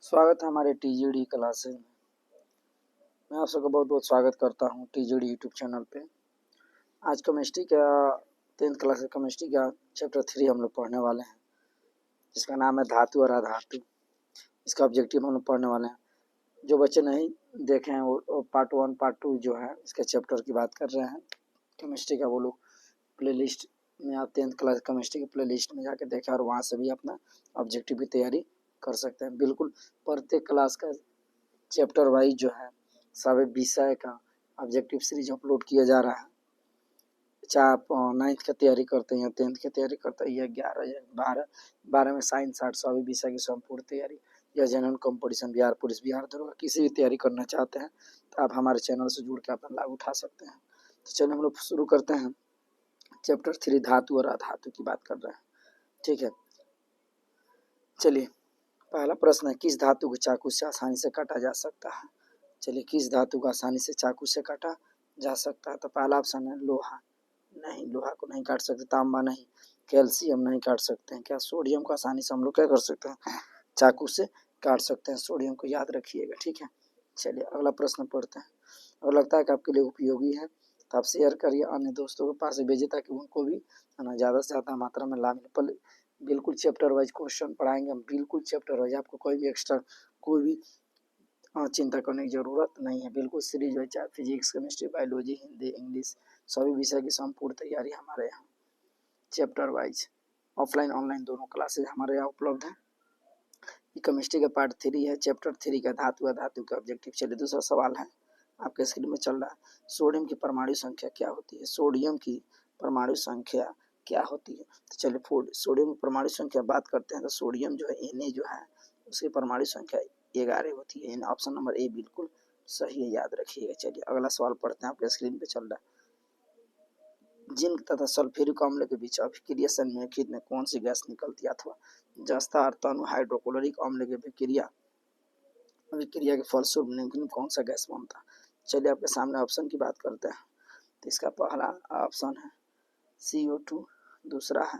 स्वागत है हमारे टीजीडी क्लासेस में। मैं आप सबका बहुत बहुत स्वागत करता हूं टीजीडी यूट्यूब चैनल पे। आज केमिस्ट्री का 10th क्लास का केमिस्ट्री का चैप्टर 3 हम लोग पढ़ने वाले हैं, जिसका नाम है धातु और अधातु। इसका ऑब्जेक्टिव हम लोग पढ़ने वाले हैं। जो बच्चे नहीं देखे हैं वो पार्ट 1 पार्ट 2 जो है इसके चैप्टर की बात कर रहे हैं केमिस्ट्री का, वो लोग प्ले लिस्ट में आप 10th क्लास केमिस्ट्री के प्ले लिस्ट में जाके देखें और वहाँ से भी अपना ऑब्जेक्टिव की तैयारी कर सकते हैं। बिल्कुल प्रत्येक क्लास का चैप्टर वाइज जो है सभी विषय का ऑब्जेक्टिव सीरीज अपलोड किया जा रहा है। चाहे आप 9th की तैयारी करते हैं या 10th की तैयारी करते हैं या 11 या 12 में साइंस आर्ट्स सभी विषय की संपूर्ण तैयारी या general competition Bihar police Bihar दरोगा किसी भी तैयारी करना चाहते हैं तो आप हमारे चैनल से जुड़ के अपना लाभ उठा सकते हैं। तो चलिए हम लोग शुरू करते हैं। चैप्टर 3 धातु और अधातु की बात कर रहे हैं, ठीक है। चलिए पहला प्रश्न है, किस धातु को चाकू से आसानी से काटा जा सकता है? चलिए, किस धातु को आसानी से चाकू से काटा जा सकता है? तो पहला ऑप्शन है लोहा। नहीं, लोहा को नहीं काट सकते। तांबा नहीं, कैल्शियम नहीं काट सकते हैं। क्या सोडियम को आसानी से हम लोग क्या कर सकते हैं? चाकू से काट सकते हैं। सोडियम को याद रखिएगा, ठीक है। चलिए अगला प्रश्न पढ़ते हैं। अगर लगता है कि आपके लिए उपयोगी है तो आप शेयर करिए, अन्य दोस्तों के पास भेजिए ताकि उनको भी ज़्यादा से ज़्यादा मात्रा में लाभ मिले। बिल्कुल चैप्टर वाइज क्वेश्चन पढ़ाएंगे हम, बिल्कुल चैप्टर वाइज। आपको कोई भी एक्स्ट्रा कोई भी चिंता करने की ज़रूरत नहीं है। बिल्कुल सीरीज वाइज, चाहे physics chemistry biology Hindi English सभी विषय की संपूर्ण तैयारी हमारे यहाँ चैप्टर वाइज ऑफलाइन ऑनलाइन दोनों क्लासेज हमारे यहाँ उपलब्ध है। ये केमिस्ट्री का पार्ट 3 है, चैप्टर 3 का धातु अधातु का ऑब्जेक्टिव। चलिए दूसरा सवाल है, आपके स्क्रीन में चल रहा है। सोडियम की परमाणु संख्या क्या होती है? सोडियम की परमाणु संख्या क्या होती है? तो चलिए सोडियम की परमाणु संख्या बात करते हैं तो सोडियम जो है Na जो है उसकी परमाणु संख्या 11 होती है। ऑप्शन नंबर ए बिल्कुल सही है, याद रखिएगा। चलिए अगला सवाल पढ़ते हैं, आपके स्क्रीन पे चल रहा है। जिंक तथा सल्फ्यूरिक अम्ल के बीच अभिक्रिया से निम्नलिखित में कौन सी गैस निकलती है? अथवा जस्ता और तनु हाइड्रोक्लोरिक अम्ल की अभिक्रिया के फलस्वरूप निम्नलिखित कौन सा गैस बनता है? चलिए आपके सामने ऑप्शन की बात करते हैं। तो इसका पहला ऑप्शन है CO2, दूसरा है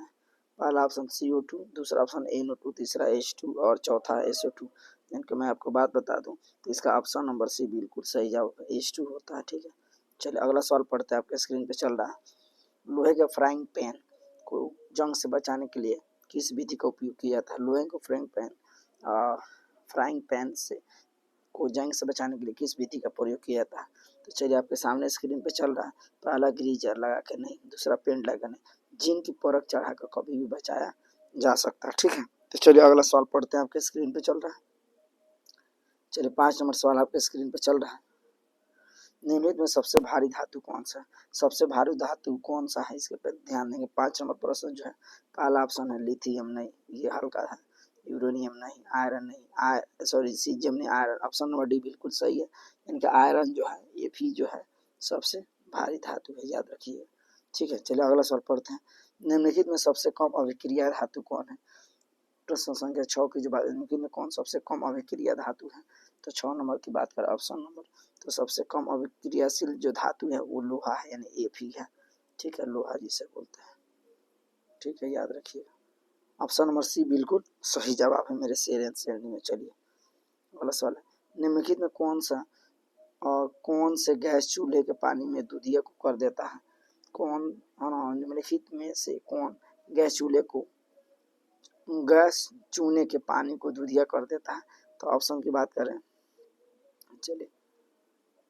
पहला ऑप्शन CO2, दूसरा ऑप्शन NO2, तीसरा H2 और चौथा है SO2। इनके मैं आपको बात बता दूं तो इसका ऑप्शन नंबर सी बिल्कुल सही जवाब H2 होता है, ठीक है। चलिए अगला सवाल पढ़ते हैं, आपके स्क्रीन पे चल रहा है। लोहे के फ्राइंग पैन को जंग से बचाने के लिए किस विधि का उपयोग किया जाता है? लोहे को फ्राइंग पैन से को जंग से बचाने के लिए किस विधि का प्रयोग किया जाता है? तो चलिए आपके सामने स्क्रीन पे चल रहा है। पहला ग्रीजर लगा के नहीं, दूसरा पेंट लगा नहीं, जिंक की परख चढ़ाकर कभी भी बचाया जा सकता है, ठीक है। तो चलिए अगला सवाल पढ़ते हैं, आपके स्क्रीन पे चल रहा है। चलिए 5 नंबर सवाल आपके स्क्रीन पे चल रहा है। निम्नलिखित में सबसे भारी धातु कौन सा है? सबसे भारी धातु कौन सा है, इसके पर ध्यान देंगे। 5 नंबर प्रश्न जो है पहला ऑप्शन है लिथियम, नहीं ये हल्का है। यूरेनियम नहीं, आयरन नहीं, सीजियम नहीं, आयरन। ऑप्शन नंबर डी बिल्कुल सही है। इनका आयरन जो है ये भी जो है सबसे भारी धातु है, याद रखिए, ठीक है। चलिए अगला सवाल पढ़ते हैं। निम्नलिखित में सबसे कम अभिक्रिया धातु कौन है? प्रश्न संख्या 6 की जो बात, निम्नलिखित में कौन सबसे कम अभिक्रिया धातु है? तो 6 नंबर की बात करें ऑप्शन नंबर, तो सबसे कम अभिक्रियाशील जो धातु है वो लोहा है, यानी Fe है, ठीक है। लोहा जिसे बोलते हैं, ठीक है, याद रखिएगा। ऑप्शन नंबर सी बिल्कुल सही जवाब है मेरे श्रेणी में। चलिए अगला सवाल है, निम्नलिखित में कौन से गैस चूल्हे के पानी में दूधिया को कर देता है? निम्नलिखित में से कौन गैस चूने के पानी को दूधिया कर देता है? तो ऑप्शन की बात करें, चलिए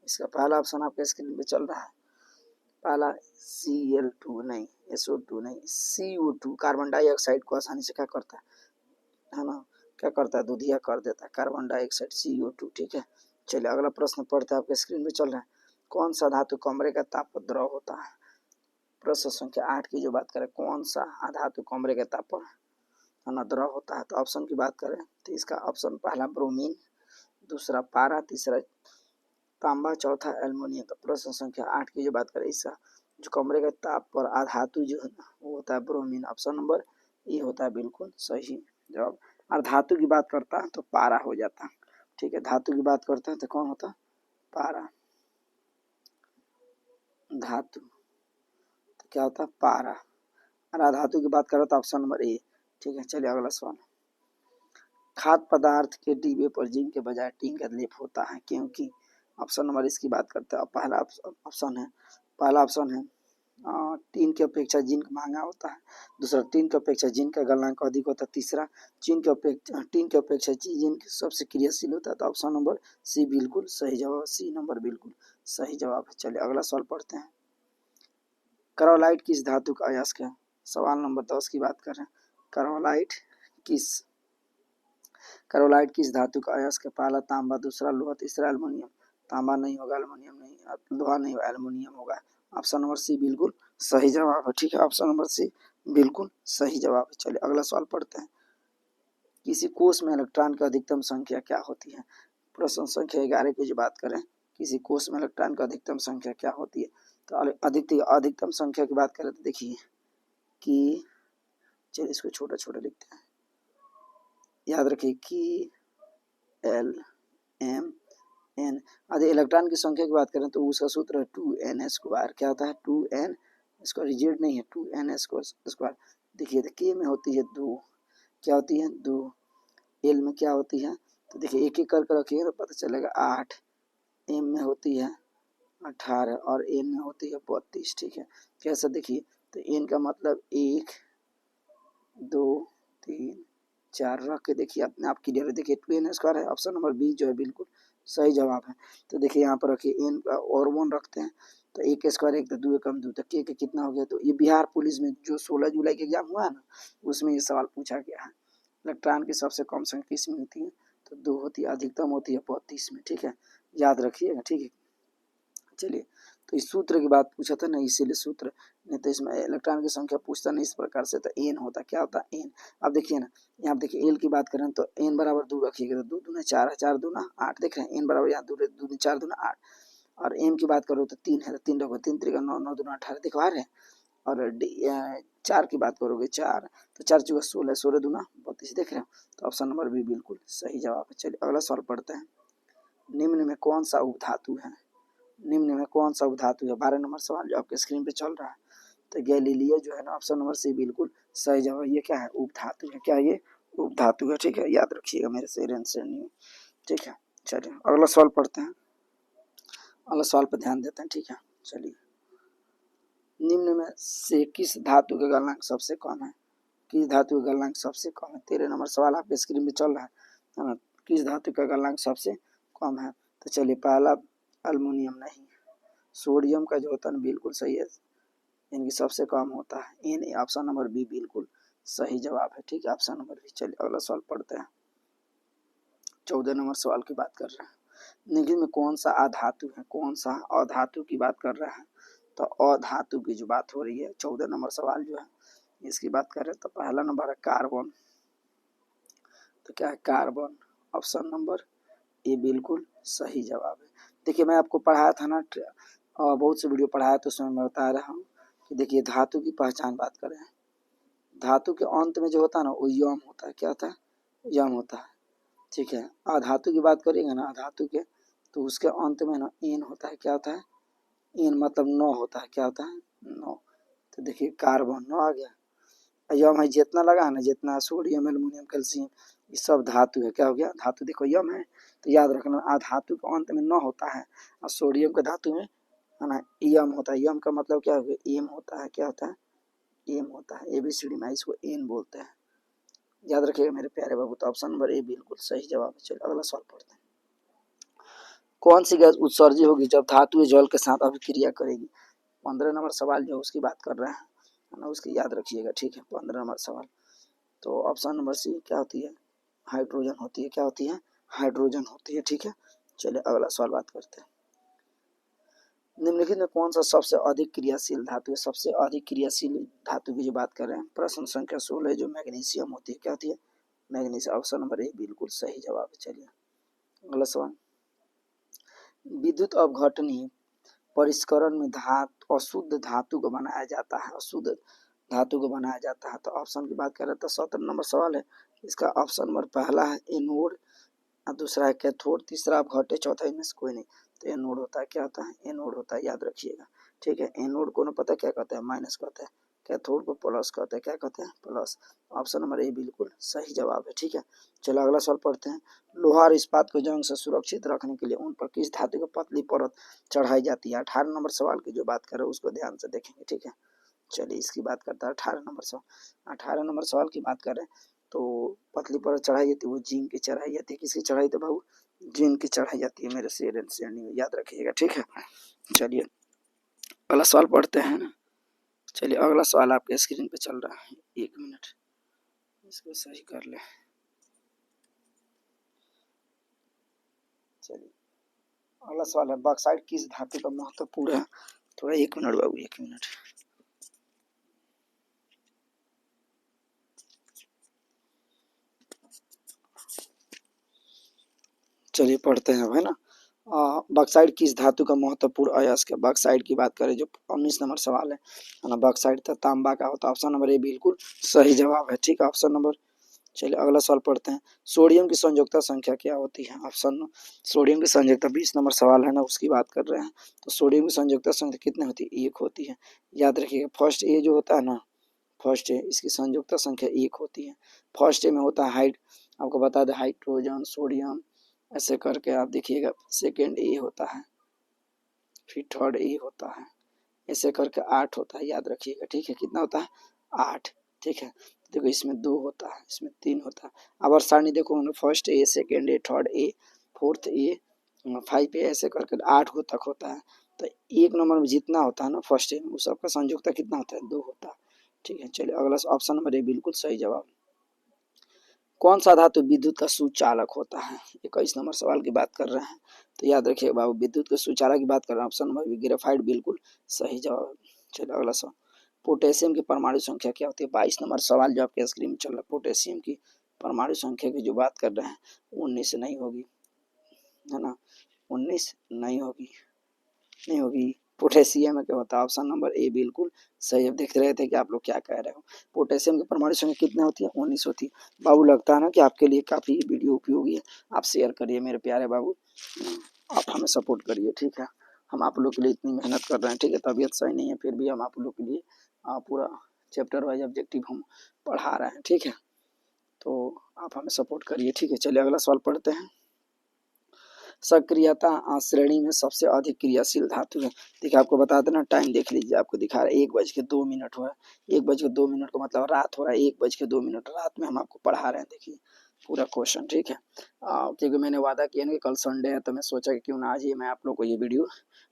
इसका पहला ऑप्शन आपके स्क्रीन पे चल रहा है। पहला Cl2 नहीं, SO2 नहीं, CO2 कार्बन डाइऑक्साइड को आसानी से क्या करता है ना, क्या करता है? दूधिया कर देता है, कार्बन डाइऑक्साइड CO2, ठीक है। चलिए अगला प्रश्न पढ़ते हैं, आपके स्क्रीन पे चल रहा है। कौन सा धातु कमरे का ताप पर द्रव होता है? प्रश्न संख्या 8 की जो बात करें, कौन सा धातु कमरे के ताप पर द्रव होता है? तो ऑप्शन की बात करें तो इसका ऑप्शन पहला ब्रोमीन, दूसरा पारा, तीसरा तांबा, चौथा एल्युमिनियम। तो प्रश्न संख्या 8 की जो बात करें, इसका जो कमरे का ताप पर अधातु जो है ना वो होता है ब्रोमीन। ऑप्शन नंबर ए होता है बिल्कुल सही जवाब। और धातु की बात करता है तो पारा हो जाता है, ठीक है। धातु की बात करते हैं तो कौन होता है? पारा। धातु तो क्या होता है? पारा। और अधातु की बात करें तो ऑप्शन नंबर ए, ठीक है। चलिए अगला सवाल, खाद्य पदार्थ के डिब्बे पर जिंक के बजाय टिन का लेप होता है क्योंकि ऑप्शन नंबर इसकी बात करते हैं। पहला ऑप्शन है टिन की अपेक्षा जिंक महंगा होता है। दूसरा, टिन की अपेक्षा जिंक का गलनांक अधिक होता है। तीसरा, टिन की अपेक्षा जिंक सबसे क्रियाशील होता है। तो ऑप्शन नंबर सी बिल्कुल सही जवाब, सी नंबर बिल्कुल सही जवाब है। चलिए अगला सवाल पढ़ते हैं। कार्बाइड किस धातु का अयस्क है? सवाल नंबर 10 की बात कर रहे हैं। कार्बाइड किस धातु का अयस्क है? पहला तांबा, दूसरा लोहा, तीसरा एल्युमिनियम। तांबा नहीं होगा, एल्युमिनियम नहीं, लोहा नहीं होगा, एल्युमिनियम होगा। ऑप्शन नंबर सी बिल्कुल सही जवाब है। ठीक है, ऑप्शन नंबर सी बिल्कुल सही जवाब है। चलिए अगला सवाल पढ़ते हैं। किसी कोष में इलेक्ट्रॉन की अधिकतम संख्या क्या होती है? प्रश्न संख्या 11 की जो बात करें, किसी कोष में इलेक्ट्रॉन की अधिकतम संख्या क्या होती है? तो अधिकतम संख्या की बात करें तो देखिए कि, चलिए इसको छोटा छोटा लिखते हैं, याद रखिए कि एल एम एन। यदि इलेक्ट्रॉन की संख्या की बात करें तो उसका सूत्र है 2n²। क्या होता है? 2n स्क्वायर, रिजिड नहीं है, 2n²। देखिए के में होती है 2, क्या होती है 2, एल में क्या होती है, तो देखिए एक एक करके रखिए तो पता चलेगा 8, एम में होती है 18 और एन में होती है 32। ठीक है, कैसा देखिए, तो एन का मतलब 1 2 3 4 रख के देखिए अपने आप क्लियर है। देखिए 2n² है। ऑप्शन नंबर बी जो है बिल्कुल सही जवाब है। तो देखिए यहाँ पर रखिए एन और 1 रखते हैं तो 1² 1 तो 2 कम 2 तो के कितना हो गया? तो ये बिहार पुलिस में जो 16 जुलाई के एग्जाम हुआ है ना, उसमें ये सवाल पूछा गया है। इलेक्ट्रॉन की सबसे कम संख्या किस में होती है? तो 2 होती है। अधिकतम होती है 32 में। ठीक है, याद रखिएगा। ठीक है, चलिए तो इस सूत्र की बात पूछा था ना, इसीलिए सूत्र, नहीं तो इसमें इलेक्ट्रॉन की संख्या पूछता नहीं इस प्रकार से, तो एन होता। क्या होता? एन। अब देखिए ना, यहाँ देखिए एल की बात करें तो एन बराबर 2 रखिएगा तो 2 दूना 4 है, 4 दूना 8। देख रहे हैं एन बराबर यहाँ 2 दूनी 4 दूना 8। और एम की बात करो तो 3 है, तो 3 रखो, 3 3 9 9 दूना 18 दिखवा रहे हैं। और 4 की बात करोगे 4 तो 4 चौका 16, 16 दूना 32। देख रहे हो, तो ऑप्शन नंबर भी बिल्कुल सही जवाब है। चलिए अगला सवाल पढ़ते हैं। निम्न में कौन सा उपधातु है? निम्न में कौन सा उपधातु है? 12 नंबर सवाल जो आपके स्क्रीन पे चल रहा है। तो गैलीलियो जो है ना, ऑप्शन नंबर सी बिल्कुल सही जवाब। ये क्या है? उपधातु है। क्या ये? उपधातु है। ठीक है, याद रखिएगा मेरे से आंसर नहीं। ठीक है, चलिए अगला सवाल पढ़ते हैं। अगला सवाल पर ध्यान देते हैं। ठीक है, चलिए निम्न में से किस धातु का गलनांक सबसे कम है? किस धातु का गलनांक सबसे कम है? 13 नंबर सवाल आपके स्क्रीन पे चल रहा है ना, किस धातु का गलनांक सबसे कम है? तो चलिए पहला अल्युमिनियम नहीं, सोडियम का जो होता है बिल्कुल सही है, इनकी सबसे कम होता है एन। ऑप्शन नंबर बी बिल्कुल सही जवाब है। ठीक है, ऑप्शन नंबर बी। चलिए अगला सवाल पढ़ते हैं। 14 नंबर सवाल की बात कर रहे हैं। निम्न में कौन सा अधातु है? कौन सा अधातु की बात कर रहे हैं? तो अधातु की जो बात हो रही है, 14 नंबर सवाल जो है इसकी बात कर रहे हैं, तो पहला नंबर है कार्बन। तो क्या है? कार्बन। ऑप्शन नंबर ए बिल्कुल सही जवाब है। देखिए मैं आपको पढ़ाया था ना, बहुत से वीडियो पढ़ाया तो उसमें मैं बता रहा हूँ कि देखिए धातु की पहचान बात करें, धातु के अंत में जो होता है ना वो यम होता है। क्या होता है? यम होता है। ठीक है, अधातु की बात करेंगे ना, अधातु के, तो उसके अंत में ना एन होता है। क्या होता है? एन मतलब 9 होता है। क्या होता है? 9। तो देखिए कार्बन 9 आ गया। यम है जितना लगा है ना, जितना सोडियम एल्युमिनियम कैल्शियम ये सब धातु है। क्या हो गया? धातु। देखो यम है तो याद रखना धातु के अंत में 9 होता है और सोडियम के धातु में है ना यम होता है। यम का मतलब क्या हो गया? एम होता है। क्या होता है? एम होता है। एबीसीडी में इसको एन बोलते हैं। याद रखिएगा मेरे प्यारे बाबू। तो ऑप्शन नंबर ए बिल्कुल सही जवाब है। चलिए अगला सवाल पढ़ते हैं। कौन सी गैस उत्सर्जित होगी जब धातु जल के साथ अभिक्रिया करेगी? 15 नंबर सवाल जो उसकी बात कर रहे हैं है ना, उसकी याद रखिएगा। ठीक है, 15 नंबर सवाल। तो ऑप्शन नंबर सी क्या होती है? हाइड्रोजन होती है। क्या होती है? हाइड्रोजन होती है। ठीक है, चलिए अगला सवाल बात करते हैं। निम्नलिखित में कौन सा सबसे अधिक क्रियाशील धातु है? सबसे अधिक क्रियाशील धातु की जो बात कर रहे हैं, प्रश्न संख्या 16 जो मैग्नीशियम होती है। क्या होती है? मैग्नीशियम। ऑप्शन नंबर ए बिल्कुल सही जवाब है। चलिए अगला सवाल। विद्युत अपघटनी परिष्करण में अशुद्ध धातु को बनाया जाता है। अशुद्ध धातु को बनाया जाता है। तो ऑप्शन की बात करें तो 17 नंबर सवाल है, इसका ऑप्शन नंबर पहला है एनोड, दूसरा है कैथोड, तीसरा अपघट्य, चौथा इनमें से कोई नहीं। तो एनोड होता है। क्या होता है? एनोड होता है। याद रखिएगा। ठीक है, एनोड को ना पता क्या कहता है? माइनस कहता है। कैथोड को प्लस कहते हैं, क्या कहते हैं, प्लस। ऑप्शन नंबर ए बिल्कुल सही जवाब है। ठीक है, चलो अगला सवाल पढ़ते हैं। लोहा और इस्पात को जंग से सुरक्षित रखने के लिए उन पर किस धातु की पतली परत चढ़ाई जाती है? 18 नंबर सवाल की जो बात करें उसको ध्यान से देखेंगे। ठीक है, चलिए इसकी बात करता है 18 नंबर सवाल। 18 नंबर सवाल की बात करें तो पतली परत चढ़ाई जाती है, वो जिंक की चढ़ाई जाती है। किसकी चढ़ाई? तो बाबू जिंक की चढ़ाई जाती है, मेरे शेर एंड श्रेणी में याद रखिएगा। ठीक है, चलिए अगला सवाल पढ़ते हैं। चलिए अगला सवाल आपके स्क्रीन पे चल रहा है, 1 मिनट इसको सही कर ले। चलिए अगला सवाल है, बॉक्साइट किस धातु का महत्वपूर्ण है? थोड़ा 1 मिनट बाबू, 1 मिनट। चलिए पढ़ते हैं, है ना। बॉक्साइट किस धातु का महत्वपूर्ण अयस्क है? बॉक्साइट की बात करें जो 19 नंबर सवाल है ना, बॉक्साइट तो तांबा का होता है। ऑप्शन नंबर ए बिल्कुल सही जवाब है। ठीक है, ऑप्शन नंबर। चलिए अगला सवाल पढ़ते हैं। सोडियम की संयोजकता संख्या क्या होती है? ऑप्शन सोडियम की संयोजकता 20 नंबर सवाल है ना, उसकी बात कर रहे हैं। तो सोडियम की संयोजकता संख्या कितनी होती है? 1 होती है। याद रखिएगा, फर्स्ट ए जो होता है ना, फर्स्ट ए इसकी संयोजकता संख्या 1 होती है। फर्स्ट ए में होता है आपको बता दें हाइड्रोजन, सोडियम, ऐसे करके आप देखिएगा। सेकेंड ए होता है, फिर थर्ड ए होता है, ऐसे करके 8 होता है, याद रखिएगा। ठीक है, कितना होता है? 8। ठीक है, देखो इसमें 2 होता है, इसमें 3 होता है। अब सारणी देखो, first a, second a, third a, fourth a, 5 a, ऐसे करके 8 तक होता है। तो 1 नंबर में जितना होता है ना फर्स्ट ए में, उस सबका संयोजकता कितना होता है? 2 होता है। ठीक है, चलिए अगला ऑप्शन नंबर ए बिल्कुल सही जवाब। कौन सा धातु विद्युत का सुचालक होता है? 21 नंबर सवाल की बात कर रहे हैं। तो याद रखिए बाबू, विद्युत के सुचालक की बात कर रहे हैं, ऑप्शन नंबर बी ग्रेफाइट बिल्कुल सही जवाब। चलिए अगला सवाल, पोटेशियम की परमाणु संख्या क्या होती है? 22 नंबर सवाल जो आपके स्क्रीन में चल रहा है, पोटेशियम की परमाणु संख्या की जो बात कर रहे हैं, 19 नहीं होगी, है ना, 19 नहीं होगी, नहीं होगी। पोटेशियम में क्या होता है? ऑप्शन नंबर ए बिल्कुल सही। अब देख रहे थे कि आप लोग क्या कह रहे हो। पोटेशियम की परमाणु संख्या कितनी होती है? 19 होती है। बाबू लगता है ना कि आपके लिए काफ़ी वीडियो उपयोगी है, आप शेयर करिए मेरे प्यारे बाबू, आप हमें सपोर्ट करिए। ठीक है, हम आप लोग के लिए इतनी मेहनत कर रहे हैं। ठीक है, तबीयत सही नहीं है फिर भी हम आप लोग के लिए पूरा चैप्टर वाइज ऑब्जेक्टिव हम पढ़ा रहे हैं। ठीक है, तो आप हमें सपोर्ट करिए। ठीक है, चलिए अगला सवाल पढ़ते हैं। सक्रियता श्रेणी में सबसे अधिक क्रियाशील धातु है। देखिए आपको बता देना, टाइम देख लीजिए, आपको दिखा रहा है 1:02 हो रहा है। 1:02 का मतलब रात हो रहा है, 1:02 रात में हम आपको पढ़ा रहे हैं। देखिए पूरा क्वेश्चन। ठीक है, क्योंकि मैंने वादा किया ना कि कल संडे है, तो मैं सोचा कि क्यों ना आज ही मैं आप लोग को ये वीडियो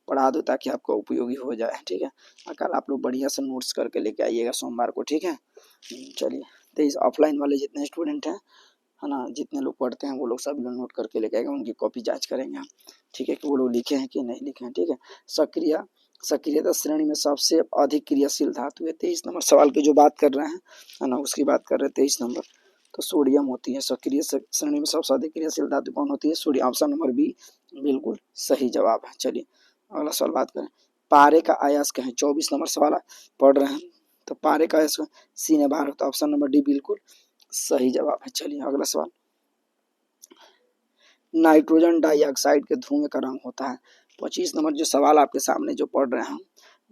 पढ़ा दूँ ताकि आपको उपयोगी हो जाए। ठीक है, कल आप लोग बढ़िया से नोट्स करके लेके आइएगा सोमवार को। ठीक है, चलिए तो इस ऑफलाइन वाले जितने स्टूडेंट हैं, है ना, जितने लोग पढ़ते हैं वो लोग सब लोग नोट करके लेके आएगा, उनकी कॉपी जांच करेंगे हम। ठीक है, कि वो लोग लिखे हैं कि नहीं लिखे हैं। ठीक है, सक्रियता श्रेणी में सबसे अधिक क्रियाशील धातु है। 23 नंबर सवाल की जो बात कर रहे हैं, है ना, उसकी बात कर रहे हैं 23 नंबर। तो सोडियम होती है सक्रिय श्रेणी में सबसे अधिक क्रियाशील धातु। कौन होती है? सोडियम। ऑप्शन नंबर बी बिल्कुल सही जवाब है। चलिए अगला सवाल बात करें। पारे का अयस्क है, 24 नंबर सवाल पढ़ रहे हैं। तो पारे का अयस्क सी ने बाहर होता है। ऑप्शन नंबर डी बिल्कुल सही जवाब है। चलिए अगला सवाल, नाइट्रोजन डाइऑक्साइड के धुएं का रंग होता है। 25 नंबर जो सवाल आपके सामने जो पढ़ रहे हैं,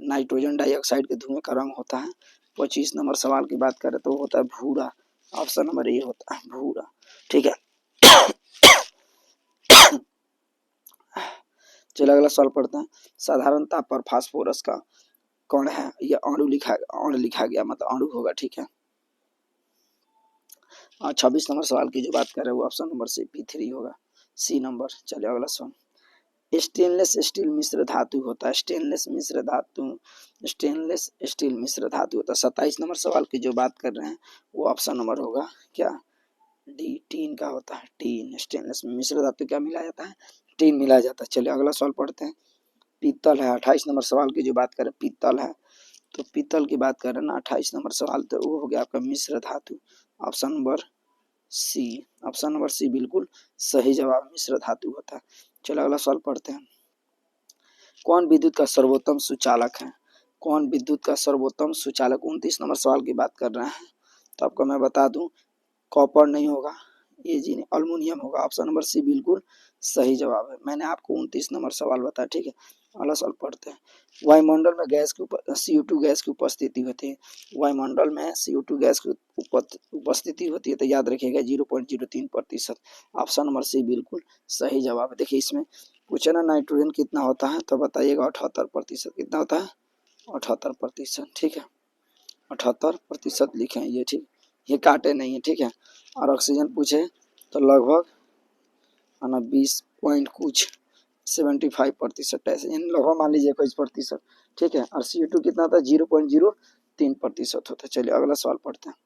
नाइट्रोजन डाइऑक्साइड के धुएं का रंग होता है। 25 नंबर सवाल की बात करें तो होता है भूरा। ऑप्शन नंबर ए होता है भूरा। ठीक है, चलिए अगला सवाल पढ़ते हैं। साधारण ताप पर फास्फोरस का कण है, यह अणु लिखा गया, मतलब अणु होगा। ठीक है, 26 नंबर सवाल की जो बात कर रहे हैं वो ऑप्शन नंबर सी P3 होगा, सी नंबर। चलिए अगला सवाल, स्टेनलेस स्टील मिश्र धातु होता है। स्टेनलेस स्टील मिश्र धातु होता है। 27 नंबर सवाल की जो बात कर रहे हैं वो ऑप्शन नंबर होगा क्या? डी, टीन का होता है। टीन, स्टेनलेस में मिश्र धातु क्या मिलाया जाता है? टीन मिलाया जाता है। चलिए अगला सवाल पढ़ते हैं। पीतल है, 28 नंबर सवाल की जो बात करें पीतल है, तो पीतल की बात करें ना 28 नंबर सवाल, तो वो हो गया आपका मिश्र धातु। Option number C, option number C बिल्कुल सही जवाब, मिश्र धातु होता है। चलो अगला सवाल पढ़ते हैं। कौन विद्युत का सर्वोत्तम सुचालक है? कौन विद्युत का सर्वोत्तम सुचालक? 29 नंबर सवाल की बात कर रहे हैं। तो आपको मैं बता दूं, कॉपर नहीं होगा, ये जी नहीं, अल्मुनियम होगा। ऑप्शन नंबर सी बिल्कुल सही जवाब है। मैंने आपको 29 नंबर सवाल बताया, ठीक है। अगला सवाल पढ़ते हैं। वायुमंडल में गैस की CO2 गैस की उपस्थिति होती है। वायुमंडल में CO2 गैस की उपस्थिति होती है तो याद रखिएगा 0.03%। ऑप्शन नंबर सी बिल्कुल सही जवाब है। देखिए इसमें पूछे ना नाइट्रोजन कितना होता है, तो बताइएगा 78%। कितना होता है? 78%, ठीक है। 78% लिखे ये, ठीक, ये काटे नहीं है, ठीक है। और ऑक्सीजन पूछे तो लगभग है ना 20 पॉइंट कुछ 75% ऐसे, यानी लगभग मान लीजिए 21%, ठीक है। और CO2 कितना था? 0.03% होता है। चलिए अगला सवाल पढ़ते हैं।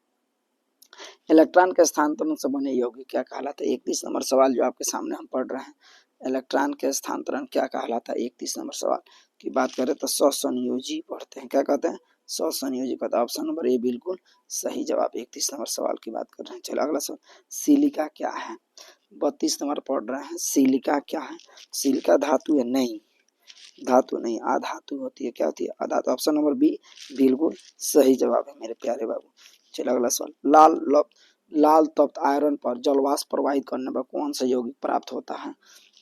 इलेक्ट्रॉन के स्थानांतरण से बने यौगिक क्या कहलाता है? 31 नंबर सवाल जो आपके सामने हम पढ़ रहे हैं। इलेक्ट्रॉन के स्थानांतरण क्या कहलाता है? 31 नंबर सवाल की बात करें तो स्वसंयोजी पढ़ते हैं। क्या कहते हैं? स्वसंयोजी कहते हैं। ऑप्शन नंबर ए बिल्कुल सही जवाब। 31 नंबर सवाल की बात कर रहे हैं। चलो अगला सवाल, सिलिका क्या है? 32 नंबर पढ़ रहे हैं। सिलिका क्या है? सिलिका धातु है? नहीं, धातु नहीं, अधातु होती है। क्या होती है? अधातु। ऑप्शन नंबर बी बिल्कुल सही जवाब है मेरे प्यारे बाबू। चलो अगला सवाल, लाल तप्त आयरन पर जलवाष्प प्रवाहित करने पर कौन सा यौगिक प्राप्त होता है?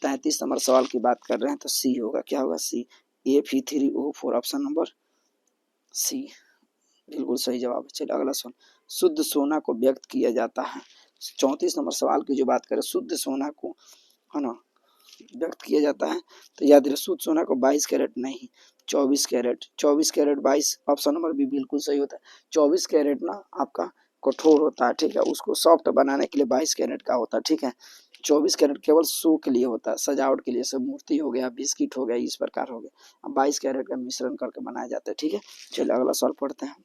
33 नंबर सवाल की बात कर रहे हैं तो सी होगा। क्या होगा? सी, Fe3O4। ऑप्शन नंबर सी बिल्कुल सही जवाब है। चलिए अगला सवाल, शुद्ध सोना को व्यक्त किया जाता है। 34 नंबर सवाल की जो बात करें, शुद्ध सोना को है ना व्यक्त किया जाता है तो याद रहे शुद्ध सोना को 22 कैरेट नहीं, 24 carat. 24 carat 22, option number B बिल्कुल सही होता है। 24 कैरेट ना आपका कठोर होता है, ठीक है। उसको सॉफ्ट बनाने के लिए 22 कैरेट का होता है, ठीक है। 24 कैरेट केवल शो के लिए होता है, सजावट के लिए। सब मूर्ति हो गया, बिस्किट हो गया, इस प्रकार हो गया। अब 22 कैरेट का मिश्रण करके बनाया जाता है, ठीक है। चलिए अगला सवाल पढ़ते हैं।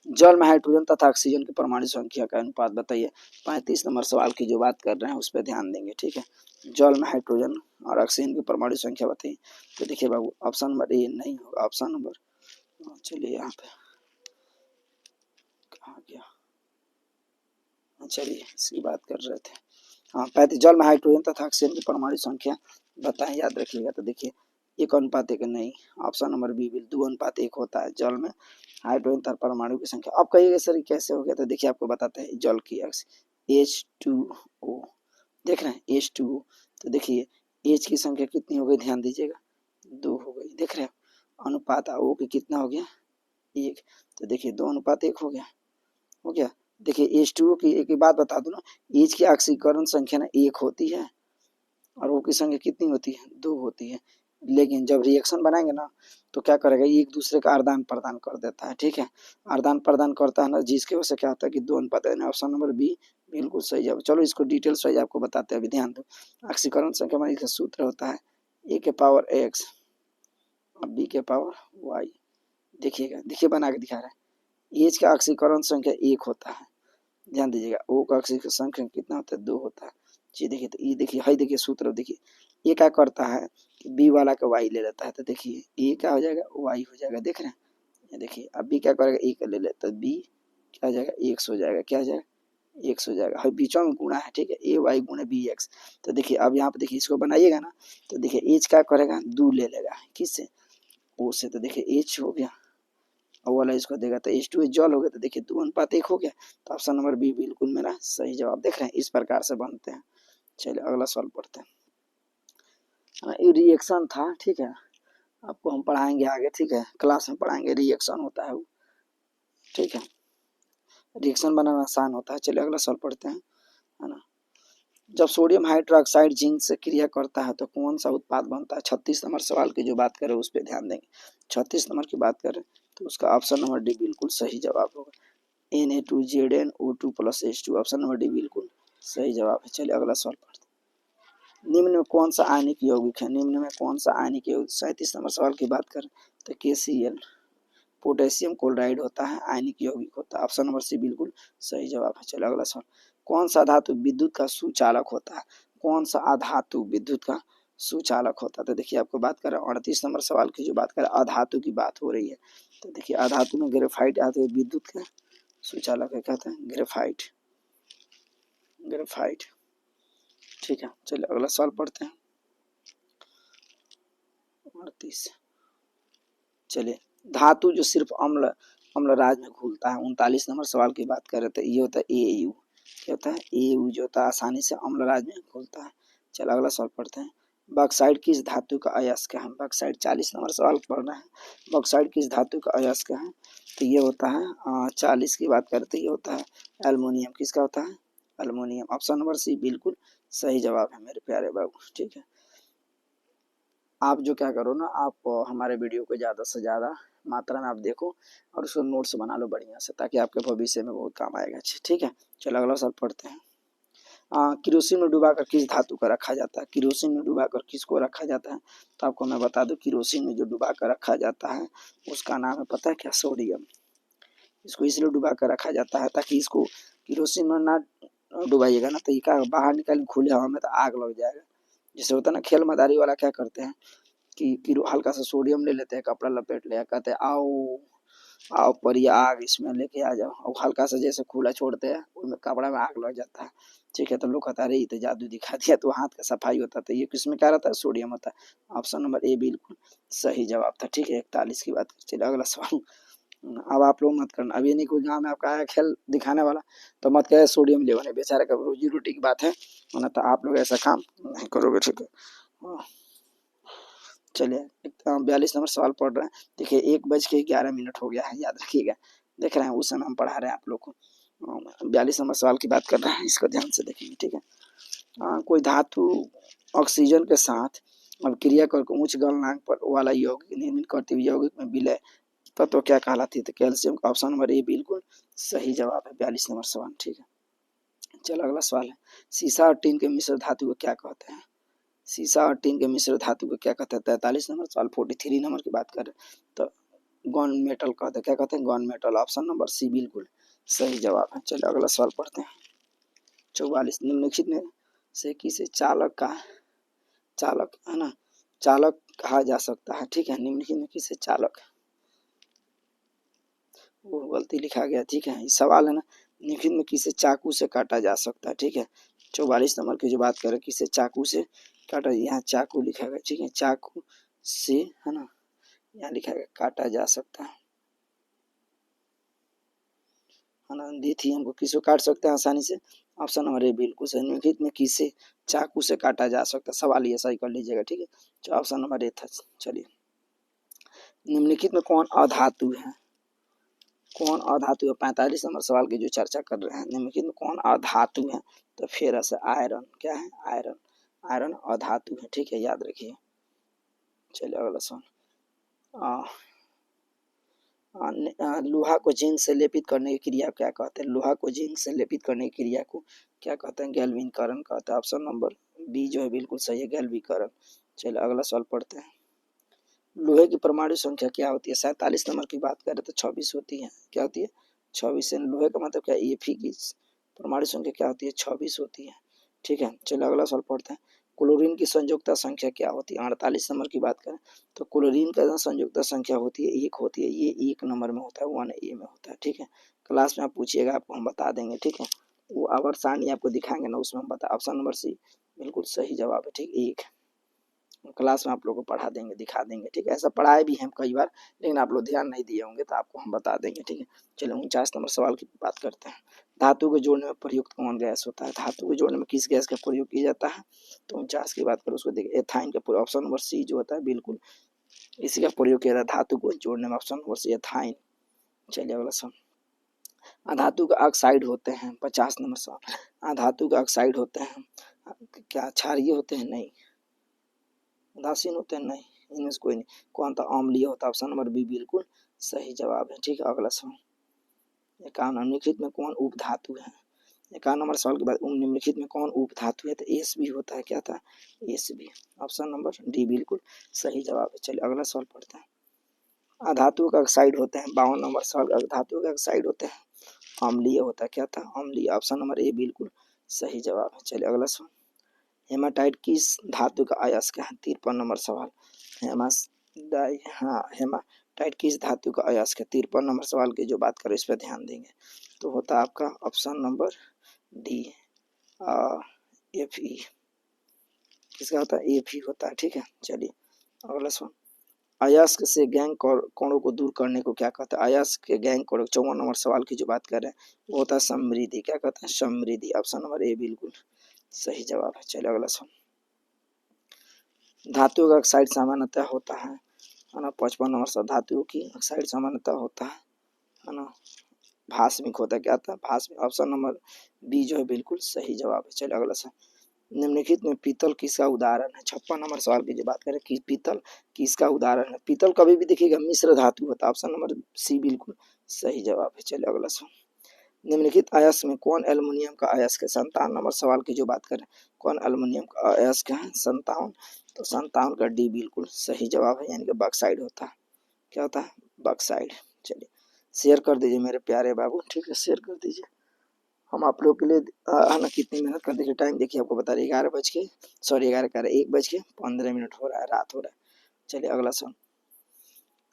जल में हाइड्रोजन तथा ऑक्सीजन की परमाणु संख्या का अनुपात बताइए। 35 नंबर सवाल की जो बात कर रहे हैं उस पर ध्यान देंगे, ठीक है। जल में हाइड्रोजन और ऑक्सीजन की परमाणु संख्या बताइए। तो देखिए बाबू, ऑप्शन नंबर ए नहीं होगा। ऑप्शन नंबर, चलिए यहाँ पे कहा गया, चलिए इसकी बात कर रहे थे। हाँ, 35 जल में हाइड्रोजन तथा ऑक्सीजन की परमाणु संख्या बताएं, याद रखिएगा। तो देखिए 1:1 नहीं, ऑप्शन नंबर बी 2:1 होता है जल में हाइड्रोजन तथा परमाणु की संख्या। अब कहिएगा सर कैसे हो गया? तो देखिए आपको बताते हैं। जल की H2O देख रहे हैं, H2O। तो देखिए H की संख्या कितनी हो गई? ध्यान दीजिएगा, 2 हो गई। देख रहे हैं अनुपात O की कितना हो गया? 1। तो देखिए 2:1 हो गया, हो गया। देखिए H2O की एक बात बता दूं ना, H की ऑक्सीकरण संख्या ना 1 होती है और O की संख्या कितनी होती है? 2 होती है। लेकिन जब रिएक्शन बनाएंगे ना तो क्या करेगा? एक दूसरे का आदान प्रदान कर देता है, ठीक है। आदान प्रदान करता है ना, जिसकी वजह से क्या होता है कि 2:1। ऑप्शन नंबर बी बिल्कुल सही है। चलो इसको डिटेल्स वाइज आपको बताते हैं, अभी ध्यान दो। ऑक्सीकरण संख्या में इसका सूत्र होता है A⁴X और B⁴Y। देखिएगा, देखिए बना के दिखा रहा है। एच का ऑक्सीकरण संख्या 1 होता है, ध्यान दीजिएगा। ओ का ऑक्सीजन संख्या कितना होता है? 2 होता है जी। देखिए तो ये देखिए, हाई देखिए सूत्र देखिए, ये क्या करता है कि बी वाला का वाई ले लेता है। तो देखिए ए क्या हो जाएगा? वाई हो जाएगा। देख रहे हैं, ये देखिए। अब बी क्या करेगा? ए का ले लेता है, बी क्या हो जाएगा? एक्स हो जाएगा। क्या हो जाएगा? एक्स हो जाएगा। हर बीचों में गुणा है, ठीक है। ए वाई गुणे बी एक्स। तो देखिए अब यहाँ पे देखिए इसको बनाइएगा ना तो देखिए एच क्या करेगा? 2 ले लेगा, किससे? ओ से। तो देखिए एच हो गया, और वाला इसको देगा तो H2 जल हो गया। तो देखिए 2:1 हो गया। तो ऑप्शन नंबर बी बिल्कुल मेरा सही जवाब। देख रहे हैं इस प्रकार से बनते हैं। चलिए अगला सवाल पढ़ते हैं। ये रिएक्शन था, ठीक है। आपको हम पढ़ाएंगे आगे, ठीक है। क्लास में पढ़ाएंगे रिएक्शन होता है वो, ठीक है। रिएक्शन बनाना आसान होता है। चलिए अगला सवाल पढ़ते हैं, है ना। जब सोडियम हाइड्रोक्साइड जिंक से क्रिया करता है तो कौन सा उत्पाद बनता है? 36 नंबर सवाल की जो बात करें उस पर ध्यान देंगे। 36 नंबर की बात करें तो उसका ऑप्शन नंबर डी बिल्कुल सही जवाब होगा। Na2ZnO2+H2। ऑप्शन नंबर डी बिल्कुल सही जवाब है। चलिए अगला सवाल पढ़ते हैं। निम्न में कौन सा आयनिक यौगिक है? निम्न में कौन सा आयनिक यौगिक? 37 नंबर सवाल की बात करें तो KCl पोटेशियम क्लोराइड होता है, आयनिक यौगिक होता है। ऑप्शन नंबर सी बिल्कुल सही जवाब है। चलिए अगला सवाल, कौन सा धातु विद्युत का सुचालक होता है? कौन सा अधातु विद्युत का सुचालक होता है? तो देखिए आपको बात करें 38 नंबर सवाल की जो बात करें अधातु की बात हो रही है। तो देखिए अधातु में ग्रेफाइट आते हैं, विद्युत का सुचालक है, कहते हैं ग्रेफाइट, ग्रेफाइट, ठीक है। चलिए अगला सवाल पढ़ते हैं 38। चलिए धातु जो सिर्फ अम्ल राज में घुलता है, 39 नंबर सवाल की बात कर रहे थे, ये होता है AU। क्या होता है, ए जो होता है आसानी से अम्लराज में घुलता है। चलो अगला सवाल पढ़ते हैं। बॉक्साइट किस धातु का अयस्क है? बॉक्साइट 40 नंबर सवाल पढ़ना है। बॉक्साइट किस धातु का अयस्क है? तो ये होता है 40 की बात करते ये होता है एल्युमिनियम। किसका होता है? एल्युमिनियम। ऑप्शन नंबर सी बिल्कुल सही जवाब है मेरे प्यारे बाबू। ठीक है, आप जो क्या करो ना, आप हमारे वीडियो को ज़्यादा से ज़्यादा मात्रा में आप देखो और उसको नोट्स बना लो बढ़िया से, ताकि आपके भविष्य में बहुत काम आएगा। ठीक है, चलो अगला सवाल पढ़ते हैं। किरोसिन में डुबाकर किस धातु का रखा जाता है? किरोसिन में डुबाकर किसको रखा जाता है? तो आपको मैं बता दूं, किरोसिन में जो डुबाकर रखा जाता है उसका नाम है, पता है क्या? सोडियम। इसको इसलिए डुबाकर रखा जाता है ताकि इसको किरोसिन में ना डुबाइएगा ना तो ये बाहर निकाल खुले हवा में तो आग लग जाएगा। जैसे होता है ना, खेल मदारी वाला क्या करते हैं कि हल्का सा सोडियम ले लेते हैं, कपड़ा लपेट लिया, कहते हैं आओ आओ पर आग इसमें लेके आ जाओ, और हल्का सा जैसे खुला छोड़ते हैं उसमें कपड़ा में आग लग जाता है। ठीक है, तो लोग कहता रही तो जादू दिखा दिया, तो हाथ का सफाई होता था। ये किसमें क्या रहता है? सोडियम होता है। ऑप्शन नंबर ए बिल्कुल सही जवाब था। ठीक है, 41 की बात। चलिए अगला सवाल। अब आप लोग मत करना, अब ये नहीं कोई गाँव में आपका आया खेल दिखाने वाला तो मत कहे सोडियम लेवल है, बेचारे का रोजी रोटी की बात है, वरना तो आप लोग ऐसा काम नहीं करोगे। ठीक है, चलिए 42 नंबर सवाल पढ़ रहे हैं। देखिए 1:11 हो गया है, याद रखिएगा। देख रहे हैं उस समय हम पढ़ा रहे हैं आप लोग को। 42 नंबर सवाल की बात कर रहे हैं, इसको ध्यान से देखेंगे। ठीक है, कोई धातु ऑक्सीजन के साथ अब क्रिया करके उच्च गलनांक पर वाला यौगिक निर्मित करती हुई यौगिक में विलय तत्व क्या कहलाती है? तो कैल्शियम का ऑप्शन नंबर ए बिल्कुल सही जवाब है। 42 नंबर सवाल। ठीक है, चलो अगला सवाल है। सीसा और टीन के मिश्र धातु को क्या कहते हैं? सीसा और टीन के मिश्र धातु को क्या कहते हैं? 43 नंबर सवाल। 43 नंबर की बात करें तो गॉन मेटल कहते हैं। क्या कहते हैं? Gun metal. Option number C बिल्कुल सही जवाब है। चलिए अगला सवाल पढ़ते हैं। 44 निम्नलिखित में से किसे चालक है ना, चालक कहा जा सकता है? ठीक है, निम्नलिखित में किसे चालक, वो गलती लिखा गया। ठीक है, इस सवाल है ना, निम्नलिखित में किसे चाकू से काटा जा सकता है? ठीक है, 44 नंबर की जो बात करें किसे चाकू से काटा, यहाँ चाकू लिखा गया। ठीक है, चाकू से है ना, यहाँ लिखा गया काटा जा सकता है ना, दी थी हमको किसको काट सकते हैं आसानी से? ऑप्शन नंबर ए बिल्कुल सही। निम्नलिखित में किसे चाकू से काटा जा सकता है? सवाल ये सही कर लीजिएगा। ठीक है, तो ऑप्शन नंबर ए था। चलिए, निम्नलिखित में कौन अधातु है? कौन अधातु है? 45 नंबर सवाल की जो चर्चा कर रहे हैं, निम्नलिखित में कौन अधातु है? तो फेरस है, आयरन। क्या है? आयरन। आयरन अधातु है। ठीक है, याद रखिए। चलिए अगला सवाल। लोहा को जिंक से लेपित करने की क्रिया क्या कहते हैं? लोहा को जिंक से लेपित करने की क्रिया को क्या कहते हैं? गैल्वेनीकरण कहते हैं। ऑप्शन नंबर बी जो है बिल्कुल सही है, गैल्वेनीकरण। चलिए अगला सवाल पढ़ते हैं। लोहे की परमाणु संख्या क्या होती है? 47 नंबर की बात करें तो 26 होती है। क्या होती है? 26 है। लोहे का मतलब क्या? Fe की परमाणु संख्या क्या होती है? 26 होती है। ठीक है, चलिए अगला सवाल पढ़ते हैं। क्लोरीन की संयोजकता संख्या क्या होती है? 48 नंबर की बात करें तो क्लोरीन का संयोजकता संख्या होती है 1 होती है। ये 1 नंबर में होता है, 1A में होता है। ठीक है, क्लास में आप पूछिएगा आपको हम बता देंगे। ठीक है, वो आवर सारणी आपको दिखाएंगे ना, उसमें हम बता। ऑप्शन नंबर सी बिल्कुल सही जवाब है। ठीक, 1 क्लास में आप लोग को पढ़ा देंगे, दिखा देंगे। ठीक है, ऐसा पढ़ाए भी हैं कई बार, लेकिन आप लोग ध्यान नहीं दिए होंगे तो आपको हम बता देंगे। ठीक है, चलिए 49 नंबर सवाल की बात करते हैं। धातु को जोड़ने में प्रयुक्त कौन गैस होता है? धातु को जोड़ने में किस गैस का प्रयोग किया जाता है? तो 49 की बात करें उसको देखिए, एथाइन का। ऑप्शन नंबर सी जो होता है बिल्कुल इसी का प्रयोग किया जाता है धातु को जोड़ने में। Option number C ethyne. चलिए अगला सवाल। धातु का ऑक्साइड होते हैं। 50 नंबर सवाल। धातु का ऑक्साइड होते हैं क्या क्षारीय होते हैं? नहीं। उदासीन होते हैं? नहीं, इनमें से कोई नहीं। कौन था? अम्लीय होता है। ऑप्शन नंबर बी बिल्कुल सही जवाब है। ठीक है, अगला सवाल। 51 निम्नलिखित में कौन उप धातु है? 51 नंबर सवाल के बाद निम्नलिखित में कौन उप धातु है? तो एस भी होता है। क्या था? एस भी। ऑप्शन नंबर डी बिल्कुल सही जवाब है। चलिए अगला सवाल पढ़ते हैं। अधातु का ऑक्साइड होते हैं। 52 नंबर सवाल। अधातु का ऑक्साइड होते हैं अम्लीय होता है। क्या था? अम्लीय। ऑप्शन नंबर ए बिल्कुल सही जवाब है। चलिए अगला सवाल। हेमाटाइट किस धातु का अयस्क है? 53 नंबर सवाल। हेमाटाइट किस धातु का अयस्क है? 53 नंबर सवाल की जो बात करें इस पर ध्यान देंगे तो होता है आपका ऑप्शन नंबर डी Fe। किसका होता है? Fe होता है। ठीक है, चलिए अगला सवाल। अयस्क से गैंग कोणों को दूर करने को क्या कहते हैं? अयस्क के गैंग कोण, 54 नंबर सवाल की जो बात कर रहे हैं वो होता है समृद्धि। क्या कहते हैं? समृद्धि। ऑप्शन नंबर ए बिल्कुल सही जवाब है। चलिए अगला सवाल। धातु का ऑक्साइड सामान्यतः होता है ना? 55 नंबर सवाल। धातु की ऑक्साइड सामान्यतः होता है ना? भास्मिक होता है। क्या था? भास्मिक। ऑप्शन नंबर बी जो है बिल्कुल सही जवाब है। चलिए अगला सवाल। निम्नलिखित में पीतल किसका उदाहरण है? 56 नंबर सवाल की जो बात करें कि पीतल किसका उदाहरण है? पीतल कभी भी देखिएगा मिश्र धातु होता है। ऑप्शन नंबर सी बिल्कुल सही जवाब है। चलिए अगला सवाल। निम्नलिखित अयस्क में कौन एल्युमिनियम का अयस्क है? 57 नंबर सवाल की जो बात करें कौन एल्युमिनियम का अयस्क है? 57। तो 57 का डी बिल्कुल सही जवाब है, यानी कि बॉक्साइड होता है। क्या होता है? बॉक्साइड। चलिए शेयर कर दीजिए मेरे प्यारे बाबू, ठीक है, शेयर कर दीजिए। हम आप लोग के लिए ना कितनी मेहनत कर दीजिए। टाइम देखिए आपको बता रहे 11:15 हो रहा है, रात हो रहा है। चलिए अगला सवाल।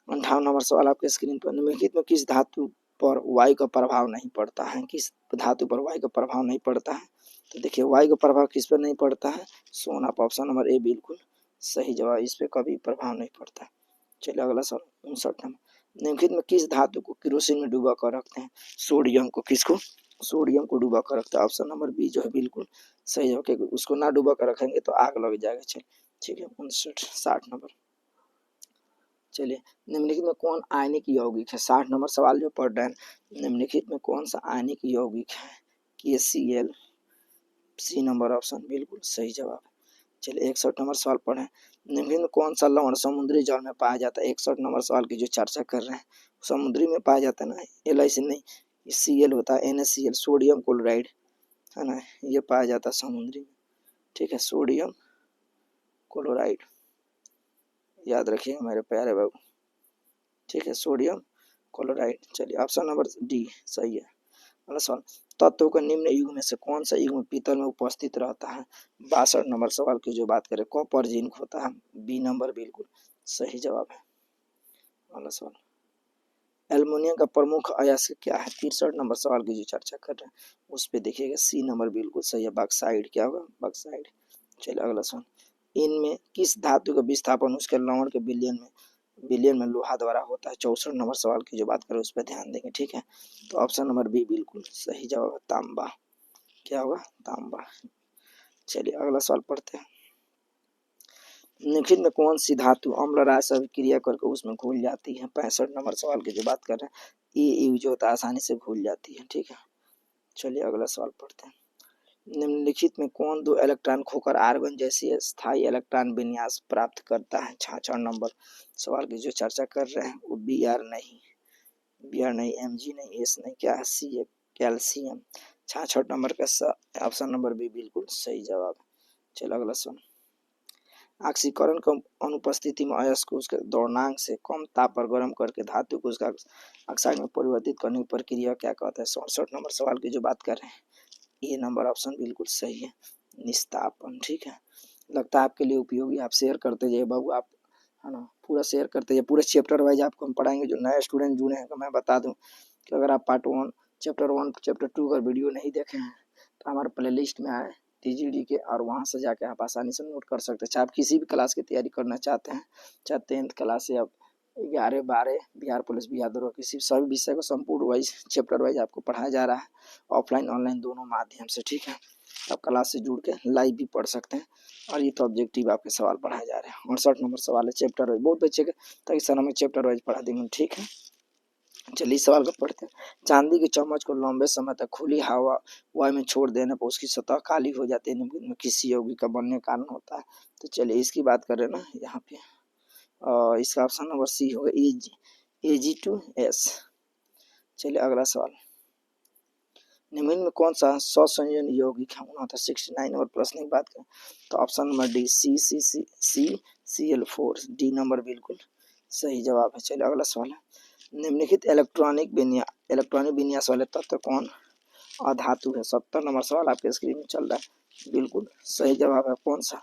58 नंबर सवाल आपके स्क्रीन पर। निम्नलिखित में किस धातु पर वायु का प्रभाव नहीं पड़ता है? किस धातु पर वायु का प्रभाव नहीं पड़ता है? तो देखिए वायु का प्रभाव किस पर नहीं पड़ता है? सोना पर। ऑप्शन नंबर ए बिल्कुल सही जवाब, इस पर कभी प्रभाव नहीं पड़ता है। चलिए अगला सवाल। 59 नंबर। निम्नलिखित में किस धातु को केरोसिन में डुबा कर रखते हैं? सोडियम को। किसको? सोडियम को डुबा कर रखते हैं। ऑप्शन नंबर बी जो है बिल्कुल सही है, क्योंकि उसको ना डुबा कर रखेंगे तो आग लग जाएगा। चलिए ठीक है। 60 नंबर। चलिए निम्नलिखित में कौन आयनिक यौगिक है? 60 नंबर सवाल जो पढ़ रहे हैं, निम्नलिखित में कौन सा आयनिक यौगिक है? KCl। सी नंबर ऑप्शन बिल्कुल सही जवाब है। चलिए 61 नंबर सवाल पढ़ें। निम्नलिखित में कौन सा लवण समुद्री जल में पाया जाता है? 61 नंबर सवाल की जो चर्चा कर रहे हैं समुद्री में पाया जाता है ना, LIC नहीं, Cl होता है, NaCl, सोडियम क्लोराइड है ना, ये पाया जाता है समुद्री में। ठीक है, सोडियम क्लोराइड याद रखिएगा मेरे प्यारे बाबू। ठीक है, सोडियम क्लोराइड। चलिए ऑप्शन नंबर डी सही है। अगला सवाल। तत्वों का निम्न युग में से कौन सा युग में पीतल में उपस्थित रहता है? 62 नंबर सवाल की जो बात करें कॉपर जिंक होता है। बी नंबर बिल्कुल सही जवाब है। अगला सवाल। एल्युमिनियम का प्रमुख अयस्क क्या है? 63 नंबर सवाल की जो चर्चा कर रहे हैं उस पर देखिएगा सी नंबर बिल्कुल सही है, बॉक्साइड। क्या होगा? बॉक्साइड। चलिए अगला सवाल। इनमें किस धातु का विस्थापन उसके लवण के विलयन में लोहा द्वारा होता है? 64 नंबर सवाल की जो बात करें उस पर ध्यान देंगे। ठीक है, तो ऑप्शन नंबर बी बिल्कुल सही जवाब है, तांबा। क्या होगा? तांबा। चलिए अगला सवाल पढ़ते हैं। निम्नलिखित में कौन सी धातु अम्ल राय से अभिक्रिया करके उसमें घुल जाती है? 65 नंबर सवाल की जो बात कर रहे हैं ये यूज होता है, आसानी से घुल जाती है। ठीक है, चलिए अगला सवाल पढ़ते हैं। निम्नलिखित में कौन दो इलेक्ट्रॉन खोकर आर्गन जैसी स्थायी इलेक्ट्रॉन विन्यास प्राप्त करता है? 66 नंबर सवाल की जो चर्चा कर रहे हैं वो Br नहीं, Mg नहीं, S नहीं, क्या है? सी है, कैल्शियम। 66 नंबर का ऑप्शन नंबर बी बिल्कुल सही जवाब। चलो अगला सवाल। ऑक्सीकरण की अनुपस्थिति में अयस्क को उसके दौड़नांक से कम ताप पर गर्म करके धातु को उसका ऑक्साइड में परिवर्तित करने की प्रक्रिया क्या कहता है? 67 नंबर सवाल की जो बात कर रहे हैं ए नंबर ऑप्शन बिल्कुल सही है, निस्तापन। ठीक है, लगता है आपके लिए उपयोगी। आप शेयर करते जाइए बाबू, आप है ना, पूरा शेयर करते जाइए। पूरे चैप्टर वाइज आपको हम पढ़ाएंगे। जो नए स्टूडेंट जुड़े हैं तो मैं बता दूं कि अगर आप पार्ट 1 चैप्टर 2 का वीडियो नहीं देखे हैं तो हमारे प्ले लिस्ट में आए TGD के, और वहाँ से जाके आप आसानी से नोट कर सकते हैं। चाहे आप किसी भी क्लास की तैयारी करना चाहते हैं, चाहे 10th क्लास से आप 11, 12, बिहार पुलिस, बिहार दरोगा, किसी सभी विषय को संपूर्ण वाइज चैप्टर वाइज आपको पढ़ाया जा रहा है, ऑफलाइन ऑनलाइन दोनों माध्यम से। ठीक है, आप क्लास से जुड़ के लाइव भी पढ़ सकते हैं, और ये तो ऑब्जेक्टिव आपके सवाल पढ़ाए जा रहे हैं। 68 नंबर सवाल है चैप्टर वाइज, बहुत अच्छे ताकि सर हमें चैप्टर वाइज पढ़ा देंगे। ठीक है, चलिए इस सवाल को पढ़ते हैं। चांदी की चम्मच को लंबे समय तक खुली हवा में छोड़ देने पर उसकी सतह काली हो जाती है, निम्न किसी यौगिक का बनने का कारण होता है? तो चलिए इसकी बात करें ना यहाँ पे, इसका ऑप्शन नंबर सी होगा, Ag2S। चलिए अगला सवाल। निम्न में कौन सा ससंयोजन यौगिक है? 69 नंबर प्रश्न की बात करें तो option number D CCl4, D number बिल्कुल सही जवाब है। चलिए अगला सवाल है। निम्नलिखित इलेक्ट्रॉनिक विन्यास वाले तत्व कौन अधातु है? 70 नंबर सवाल आपके स्क्रीन में चल रहा है, बिल्कुल सही जवाब है। कौन सा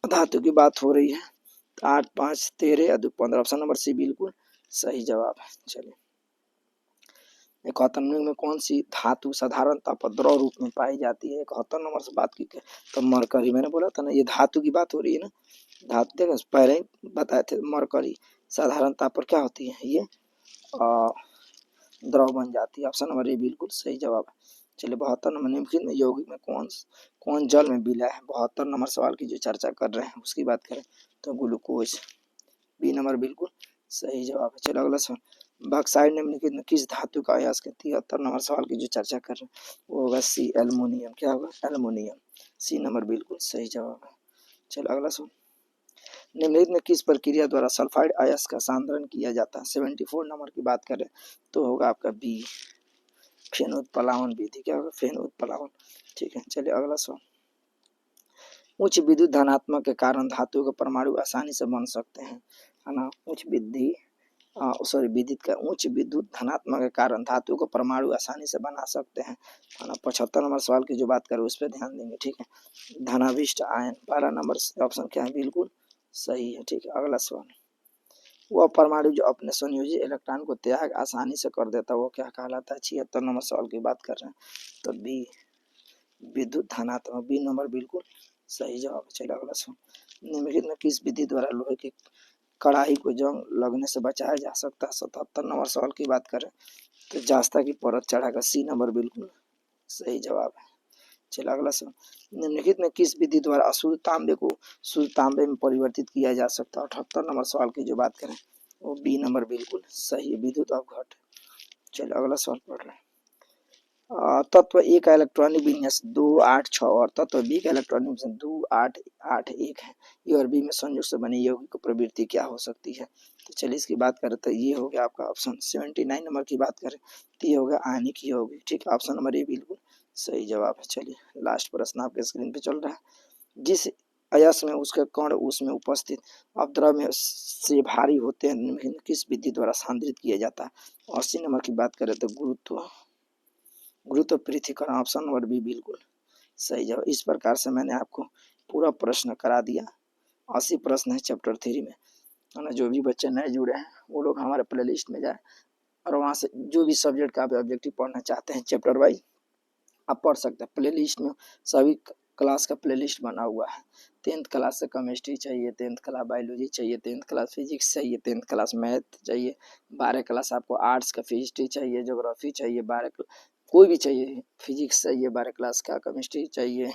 धातु की बात हो रही है? 8, 5, 13 या 15, ऑप्शन नंबर सी बिल्कुल सही जवाब है। चलिए 71 में कौन सी धातु साधारणतः पर द्रव रूप में पाई जाती है? 71 नंबर से बात की तो मरकरी, मैंने बोला था ना ये धातु की बात हो रही है ना, धातु देखो पहले ही बताए थे, मरकरी साधारणतः पर क्या होती है, ये द्रव बन जाती है। ऑप्शन नंबर ए बिल्कुल सही जवाब है। चलिए 72 नंबर, निम्नलिखित में यौगिक में कौन जल में विलय है? 72 नंबर सवाल की जो चर्चा कर रहे हैं उसकी बात करें तो ग्लूकोज, बी नंबर बिल्कुल सही जवाब है। चलो अगला सवाल, बॉक्साइट निम्नलिखित में किस धातु का अयस्क है? 73 नंबर सवाल की जो चर्चा कर रहे हैं वो होगा सी, एल्युमिनियम। क्या होगा? एल्युमिनियम, सी नंबर बिल्कुल सही जवाब है। चलो अगला सवाल, निम्नलिखित में किस प्रक्रिया द्वारा सल्फाइड अयस्क का सांद्रण किया जाता है? 74 नंबर की बात करें तो होगा आपका बी, फेनोत्प्लावन विधि। क्या होगा? फेनोत्प्लावन। ठीक है, चलिए अगला सवाल, उच्च विद्युत धनात्मक के कारण धातुओं के परमाणु आसानी से बन सकते हैं, है ना। उच्च विद्युत धनात्मक के कारण धातुओं को परमाणु आसानी से बना सकते हैं, है ना। 75 नंबर सवाल की जो बात करें उस पर ध्यान देंगे। ठीक है, धनाभिष्ट आयन, 12 नंबर ऑप्शन क्या है? बिल्कुल सही है। ठीक है, अगला सवाल, वह परमाणु जो अपने संयोजी इलेक्ट्रॉन को त्याग आसानी से कर देता है वो क्या कहलाता है? 76 नंबर सवाल की बात कर रहे हैं तो बी, विद्युत धनात्मक, बी नंबर बिल्कुल सही जवाब। चलिए अगला सवाल, निम्नलिखित में किस विधि द्वारा लोहे की कढ़ाई को जंग लगने से बचाया जा सकता है? 77 नंबर सवाल की बात करें तो जास्ता की परत चढ़ाकर, सी नंबर बिल्कुल सही जवाब है। चलिए अगला सवाल, निम्नलिखित में किस विधि द्वारा अशुद्ध तांबे को शुद्ध तांबे में परिवर्तित किया जा सकता है? 78 नंबर सवाल की जो बात करें वो बी नंबर बिल्कुल सही है, विद्युत अपघट। चलिए अगला सवाल पढ़ रहे हैं, तत्व ए का इलेक्ट्रॉनिक विन्यास 286 और तत्व बी का इलेक्ट्रॉनिक विन्यास 2881 है, ए और बी में संयुक्त से बनी यौगिक प्रवृत्ति क्या हो सकती है? तो चलिए इसकी बात करें तो ये हो गया आपका ऑप्शन 79 नंबर की बात करें तो ये हो गया आयनिक यौगिक। ठीक है, ऑप्शन नंबर ए बिल्कुल सही जवाब है। चलिए लास्ट प्रश्न आपके स्क्रीन पे चल रहा है, जिस अयस्क में उसके कण उसमें उपस्थित अपद्रव में से भारी होते हैं किस विधि द्वारा सांद्रित किया जाता है? 80 नंबर की बात करें तो गुरुत्व पृथ्वीकरण, ऑप्शन नंबर बी बिल्कुल सही जवाब। इस प्रकार से मैंने आपको पूरा प्रश्न करा दिया। 80 प्रश्न है चैप्टर 3 में, है ना। जो भी बच्चे नए जुड़े हैं वो लोग हमारे प्ले लिस्ट में जाए और वहाँ से जो भी सब्जेक्ट का आप ऑब्जेक्टिव पढ़ना चाहते हैं चैप्टर वाइज आप पढ़ सकते हैं। प्ले लिस्ट में सभी क्लास का प्ले लिस्ट बना हुआ है। 10th क्लास से केमिस्ट्री चाहिए, 10th क्लास बायोलॉजी चाहिए, 10th क्लास फिजिक्स चाहिए, 10th क्लास मैथ चाहिए, 12 क्लास आपको आर्ट्स का हिस्ट्री चाहिए, ज्योग्राफी चाहिए, 12 कोई भी चाहिए, फिजिक्स चाहिए 12 क्लास का, केमिस्ट्री चाहिए,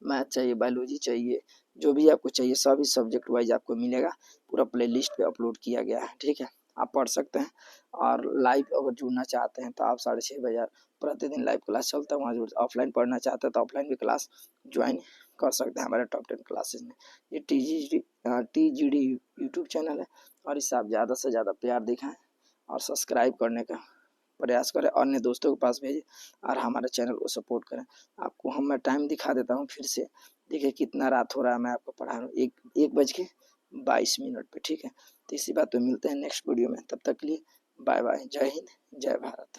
मैथ चाहिए, बायोलॉजी चाहिए, जो भी आपको चाहिए सभी सब्जेक्ट वाइज आपको मिलेगा। पूरा प्ले लिस्ट पे अपलोड किया गया है। ठीक है, आप पढ़ सकते हैं। और लाइव अगर जुड़ना चाहते हैं तो आप 6:30 बजे प्रतिदिन लाइव क्लास चलता है, वहाँ जुड़। ऑफलाइन पढ़ना चाहते हैं तो ऑफलाइन भी क्लास ज्वाइन कर सकते हैं हमारे टॉप 10 क्लासेस में। ये TGD यूट्यूब चैनल है और इससे आप ज़्यादा से ज़्यादा प्यार दिखाएं और सब्सक्राइब करने का प्रयास करें, अन्य दोस्तों के पास भेजें और हमारे चैनल को सपोर्ट करें। आपको मैं टाइम दिखा देता हूँ फिर से, देखिए कितना रात हो रहा है, मैं आपको पढ़ा रहा हूँ 1:22 पे। ठीक है, तो इसी बात पे मिलते हैं नेक्स्ट वीडियो में, तब तक के लिए बाय बाय, जय हिंद, जय भारत।